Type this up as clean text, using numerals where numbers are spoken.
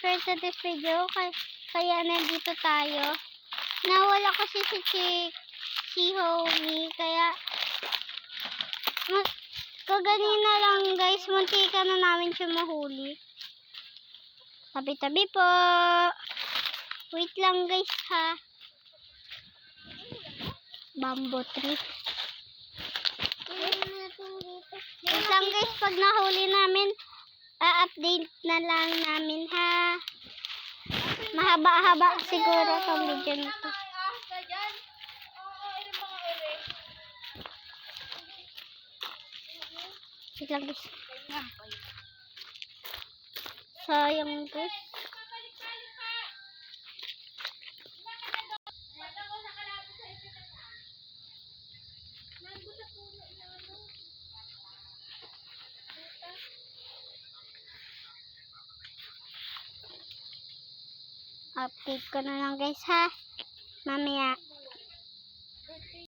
for today's video. Kaya nandito tayo. Nawala kasi si Homie. Kaya kaganina lang guys, muntika na namin siya mahuli. Tabi-tabi po. Wait lang guys ha. Bamboo tree. Wait lang guys, pag nahuli namin, update na lang namin ha. Mahaba-haba siguro itong video nito. Wait lang guys. Sayang guys. Update ko na lang guys ha. Mamaya.